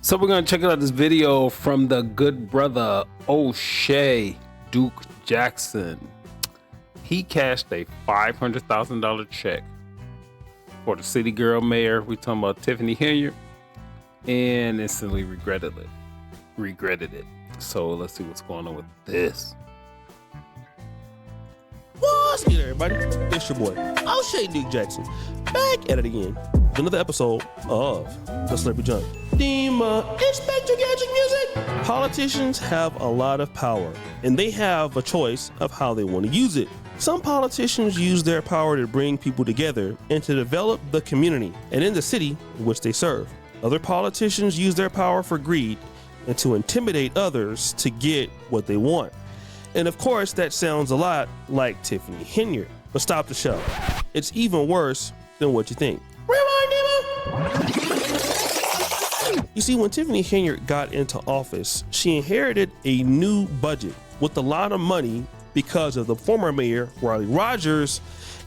So we're gonna check out this video from the good brother O'Shea Duke Jackson. He cashed a $500,000 check for the city girl mayor. We talking about Tiffany Henyard, and instantly regretted it. So let's see what's going on with this. What's good, everybody? It's your boy O'Shea Duke Jackson, back at it again with another episode of The Celebrity Junk. Inspector Gadget Music. Politicians have a lot of power, and they have a choice of how they want to use it. Some politicians use their power to bring people together and to develop the community and in the city in which they serve. Other politicians use their power for greed and to intimidate others to get what they want. And of course, that sounds a lot like Tiffany Henyard. But stop the show. It's even worse than what you think. You see, when Tiffany Henyard got into office, she inherited a new budget with a lot of money because of the former mayor, Riley Rogers,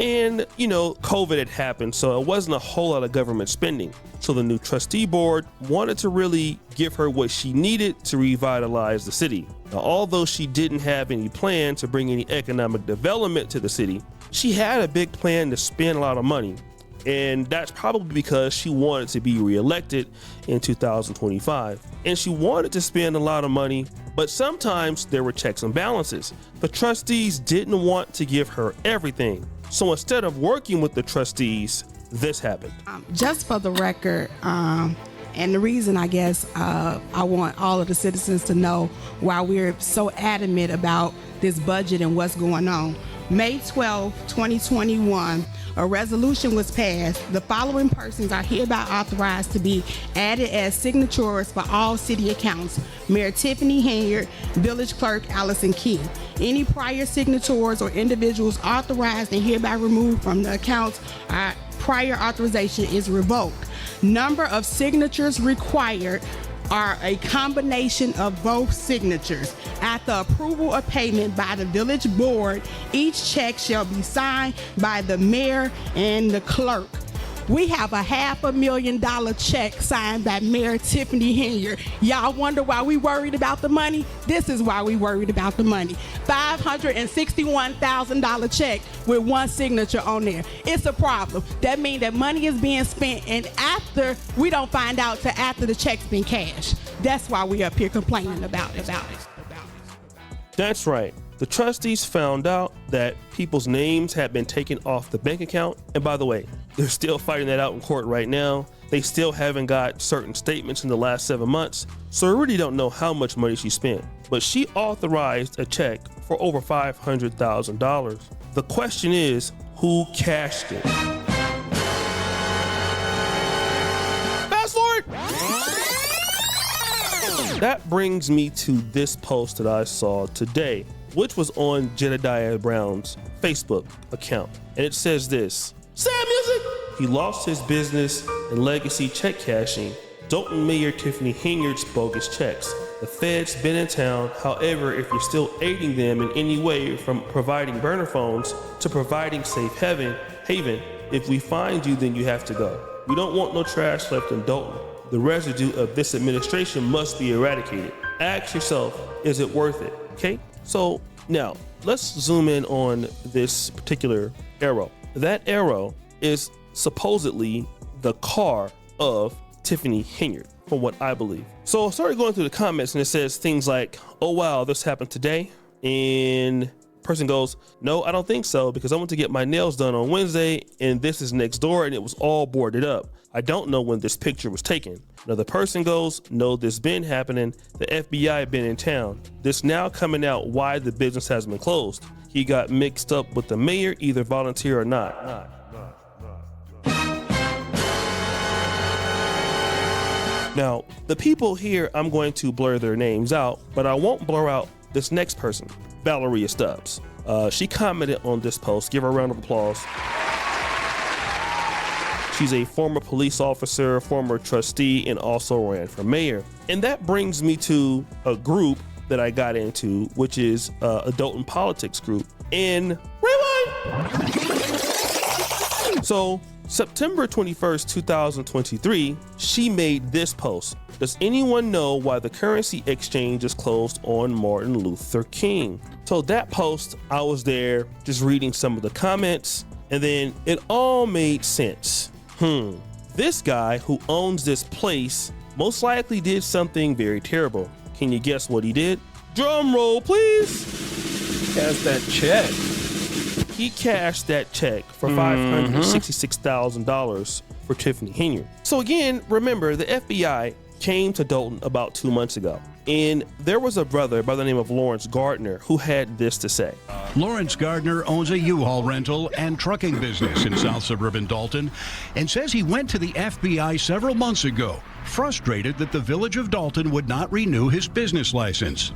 and COVID had happened, so it wasn't a whole lot of government spending. So the new trustee board wanted to really give her what she needed to revitalize the city. Now, although she didn't have any plan to bring any economic development to the city, she had a big plan to spend a lot of money. And that's probably because she wanted to be reelected in 2025. And she wanted to spend a lot of money, but sometimes there were checks and balances. The trustees didn't want to give her everything. So instead of working with the trustees, this happened. Just for the record, and the reason I guess I want all of the citizens to know why we're so adamant about this budget and what's going on. May 12, 2021, a resolution was passed. The following persons are hereby authorized to be added as signatories for all city accounts: Mayor Tiffany Henyard, Village Clerk Allison Key. Any prior signatories or individuals authorized and hereby removed from the accounts, prior authorization is revoked. Number of signatures required are a combination of both signatures. At the approval of payment by the village board, each check shall be signed by the mayor and the clerk. We have a $500,000 check signed by Mayor Tiffany Henyard. Y'all wonder why we worried about the money? This is why we worried about the money. $561,000 check with one signature on there. It's a problem. That means that money is being spent, and after we don't find out till after the check's been cashed. That's why we up here complaining about it. That's right. The trustees found out that people's names had been taken off the bank account. And by the way, they're still fighting that out in court right now. They still haven't got certain statements in the last 7 months. So we really don't know how much money she spent. But she authorized a check for over $500,000. The question is, who cashed it? Fast forward! That brings me to this post that I saw today, which was on Jedediah Brown's Facebook account. And it says this: Sad music! He lost his business and legacy check cashing. Dalton Mayor Tiffany Henyard's bogus checks. The Fed's been in town. However, if you're still aiding them in any way, from providing burner phones to providing safe haven, if we find you, then you have to go. We don't want no trash left in Dalton. The residue of this administration must be eradicated. Ask yourself, is it worth it? Okay? So now let's zoom in on this particular arrow. That arrow is supposedly the car of Tiffany Henyard, from what I believe. So I started going through the comments, and it says things like, oh wow, this happened today. And person goes, no, I don't think so, because I went to get my nails done on Wednesday and this is next door and it was all boarded up. I don't know when this picture was taken. Another person goes, no, this been happening. The FBI been in town. This now coming out why the business has been closed. He got mixed up with the mayor, either volunteer or not. Now, the people here, I'm going to blur their names out, but I won't blur out this next person, Valeria Stubbs. She commented on this post. Give her a round of applause. She's a former police officer, former trustee, and also ran for mayor. And that brings me to a group that I got into, which is Adult in Politics group. And rewind! So September 21st, 2023, she made this post. Does anyone know why the currency exchange is closed on Martin Luther King? So that post, I was there just reading some of the comments, and then it all made sense. This guy who owns this place most likely did something very terrible. Can you guess what he did? Drum roll, please. Cash that check. He cashed that check for $566,000 for Tiffany Henyard. So again, remember, the FBI came to Dalton about 2 months ago, and there was a brother by the name of Lawrence Gardner who had this to say. Lawrence Gardner owns a U-Haul rental and trucking business in South Suburban Dalton and says he went to the FBI several months ago, frustrated that the village of Dalton would not renew his business license.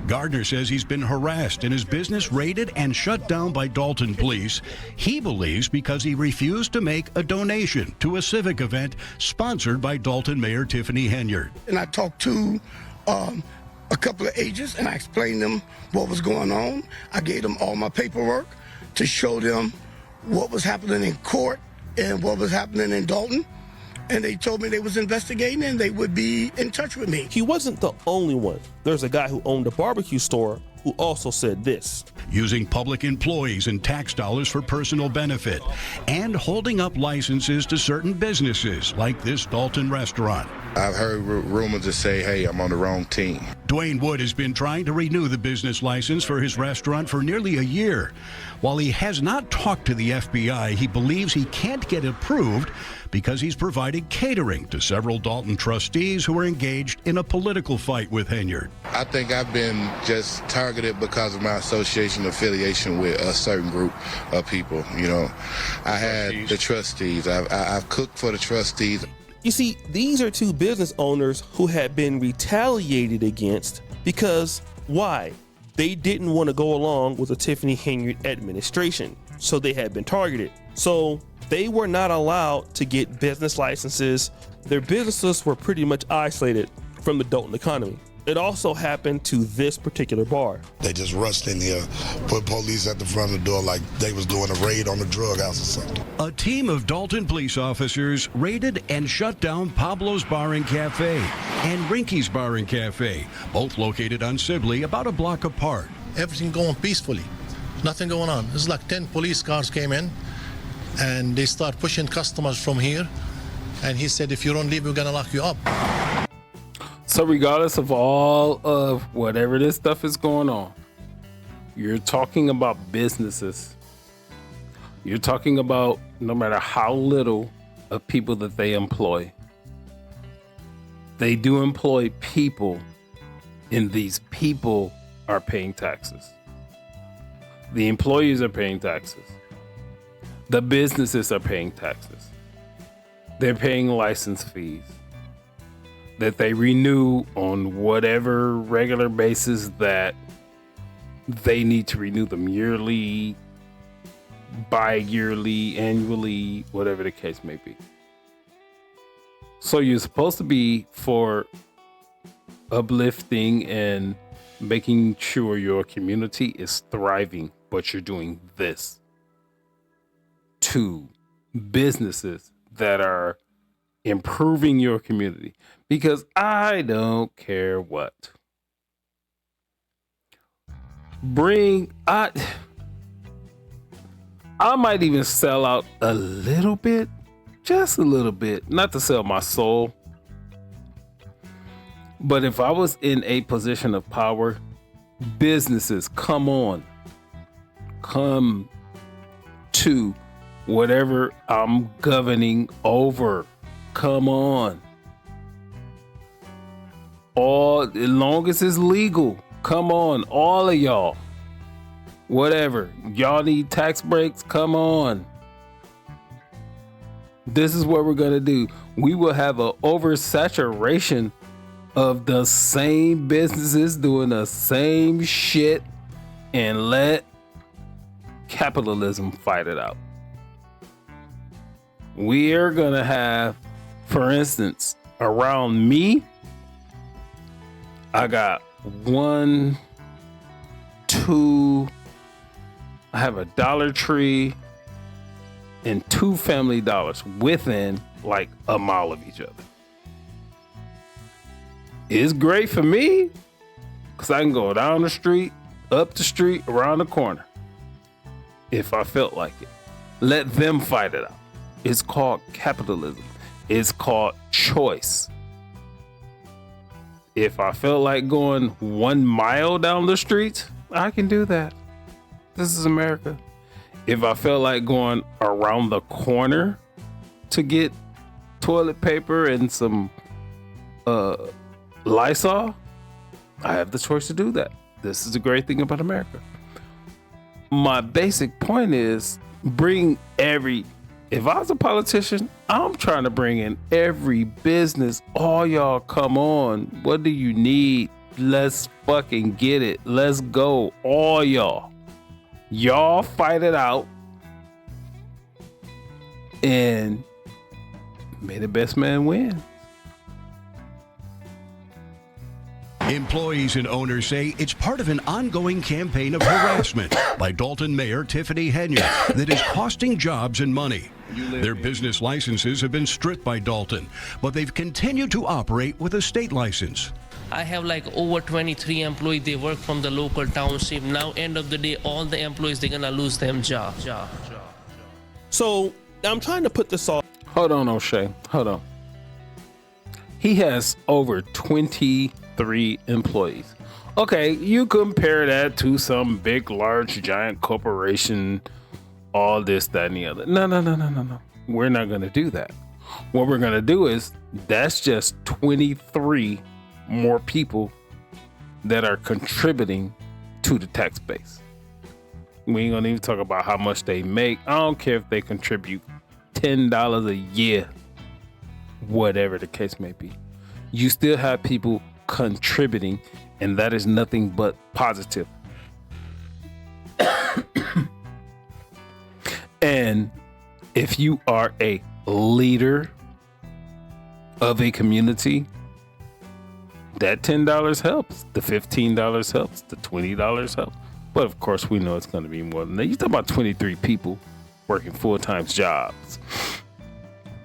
Gardner says he's been harassed and his business raided and shut down by Dalton police. He believes because he refused to make a donation to a civic event sponsored by Dalton Mayor Tiffany Henyard. And I talked to a couple of agents and I explained them what was going on. I gave them all my paperwork to show them what was happening in court and what was happening in Dalton. And they told me they was investigating and they would be in touch with me. He wasn't the only one. There's a guy who owned a barbecue store who also said this. Using public employees and tax dollars for personal benefit, and holding up licenses to certain businesses like this Dalton restaurant. I've heard rumors that say, hey, I'm on the wrong team. Dwayne Wood has been trying to renew the business license for his restaurant for nearly a year. While he has not talked to the FBI, he believes he can't get approved because he's provided catering to several Dalton trustees who are engaged in a political fight with Henyard. I think I've been just targeted because of my association affiliation with a certain group of people. You know, I had the trustees. I've cooked for the trustees. You see, these are two business owners who had been retaliated against because why? They didn't want to go along with the Tiffany Henyard administration, so they had been targeted. So they were not allowed to get business licenses. Their businesses were pretty much isolated from the Dalton economy. It also happened to this particular bar. They just rushed in here, put police at the front of the door like they was doing a raid on the drug house or something. A team of Dalton police officers raided and shut down Pablo's Bar and Cafe and Rinky's Bar and Cafe, both located on Sibley, about a block apart. Everything going peacefully, nothing going on. It's like 10 police cars came in and they start pushing customers from here. And he said, if you don't leave, we're gonna lock you up. So regardless of all of whatever this stuff is going on, you're talking about businesses. You're talking about no matter how little of people that they employ. They do employ people, and these people are paying taxes. The employees are paying taxes. The businesses are paying taxes. They're paying license fees that they renew on whatever regular basis that they need to renew them, yearly, bi-yearly, annually, whatever the case may be. So you're supposed to be for uplifting and making sure your community is thriving, but you're doing this to businesses that are improving your community. Because I don't care what. I might even sell out a little bit, just a little bit, not to sell my soul. But if I was in a position of power, businesses, come on. Come to whatever I'm governing over. Come on. As long as it's legal, come on, all of y'all. Whatever. Y'all need tax breaks, come on. This is what we're going to do. We will have an oversaturation of the same businesses doing the same shit and let capitalism fight it out. We are going to have, for instance, around me, I got 1, 2, I have a Dollar Tree, and 2 Family Dollars within like a mile of each other. It's great for me because I can go down the street, up the street, around the corner if I felt like it. Let them fight it out. It's called capitalism. It's called choice. If I felt like going 1 mile down the street, I can do that. This is America. If I felt like going around the corner to get toilet paper and some Lysol, I have the choice to do that. This is the great thing about America. My basic point is if I was a politician, I'm trying to bring in every business. All y'all come on. What do you need? Let's fucking get it. Let's go. All y'all. Y'all fight it out. And may the best man win. Employees and owners say it's part of an ongoing campaign of harassment by Dalton Mayor Tiffany Henyard that is costing jobs and money. Their business licenses have been stripped by Dalton, but they've continued to operate with a state license. I have like over 23 employees. They work from the local township. Now, end of the day, all the employees, they're gonna lose them job. So I'm trying to put this all. Hold on, O'Shea. Hold on. He has over 23 employees. Okay, you compare that to some big, large, giant corporation, all this, that, and the other. No. We're not going to do that. What we're going to do is that's just 23 more people that are contributing to the tax base. We ain't going to even talk about how much they make. I don't care if they contribute $10 a year, whatever the case may be. You still have people contributing, and that is nothing but positive. And if you are a leader of a community, that $10 helps, the $15 helps, the $20 helps. But of course, we know it's going to be more than that. You're talking about 23 people working full-time jobs,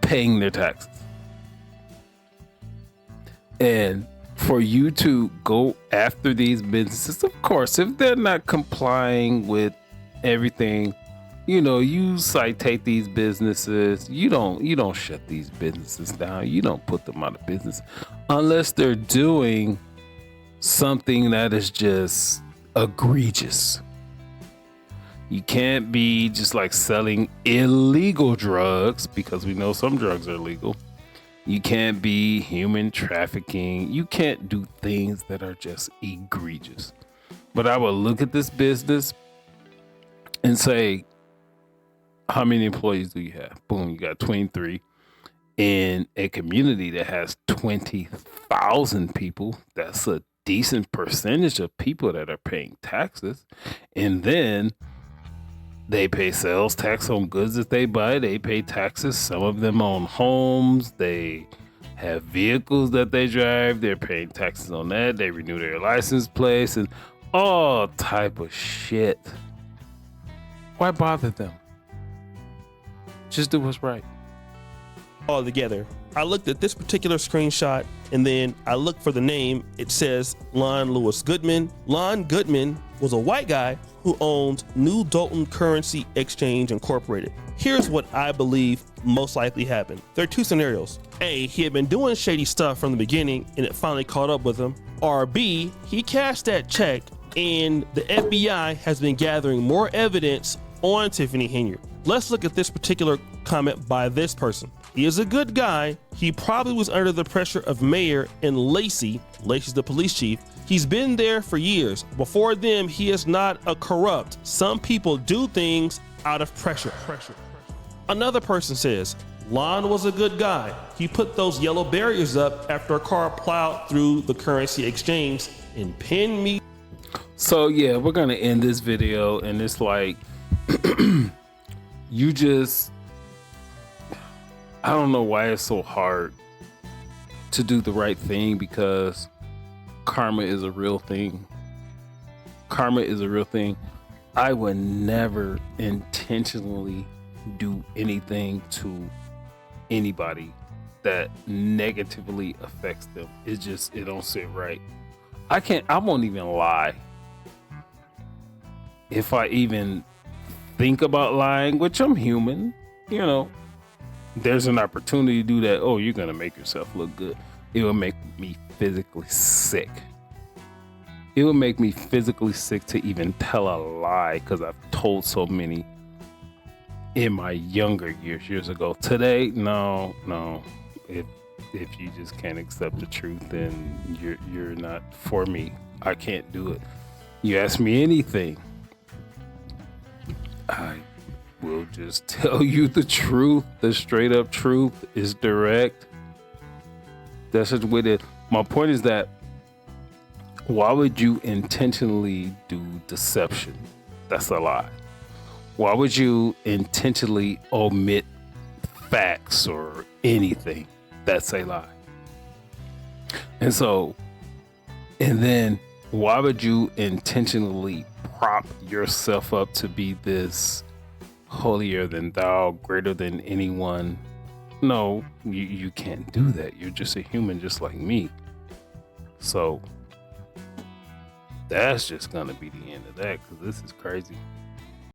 paying their taxes. And for you to go after these businesses, of course, if they're not complying with everything, you citate these businesses. You don't shut these businesses down. You don't put them out of business unless they're doing something that is just egregious. You can't be just like selling illegal drugs, because we know some drugs are illegal. You can't be human trafficking. You can't do things that are just egregious. But I will look at this business and say, how many employees do you have? Boom, you got 23. In a community that has 20,000 people, that's a decent percentage of people that are paying taxes. And then they pay sales tax on goods that they buy. They pay taxes. Some of them own homes. They have vehicles that they drive. They're paying taxes on that. They renew their license plates and all type of shit. Why bother them? Just do what's right. All together. I looked at this particular screenshot and then I looked for the name. It says Lon Lewis Goodman. Lon Goodman was a white guy who owned New Dalton Currency Exchange Incorporated. Here's what I believe most likely happened. There are two scenarios. A, he had been doing shady stuff from the beginning and it finally caught up with him. Or B, he cashed that check and the FBI has been gathering more evidence on Tiffany Henyard. Let's look at this particular comment by this person. He is a good guy. He probably was under the pressure of Mayor and Lacey's the police chief. He's been there for years. Before them, he is not a corrupt. Some people do things out of pressure. Another person says, Lon was a good guy. He put those yellow barriers up after a car plowed through the currency exchange and pinned me. So yeah, we're gonna end this video, and it's like I don't know why it's so hard to do the right thing, because karma is a real thing. I would never intentionally do anything to anybody that negatively affects them. It don't sit right. I won't even lie. If I even think about lying, which I'm human, there's an opportunity to do that. Oh, you're going to make yourself look good. It will make me physically sick. It will make me physically sick to even tell a lie, because I've told so many in my younger years ago. Today, no. If you just can't accept the truth, then you're not for me. I can't do it. You ask me anything, I will just tell you the truth. The straight up truth is direct. That's just what it is. My point is that, why would you intentionally do deception? That's a lie. Why would you intentionally omit facts or anything? That's a lie. And then why would you intentionally prop yourself up to be this holier than thou, greater than anyone? No, you can't do that. You're just a human just like me. So that's just gonna be the end of that, because this is crazy.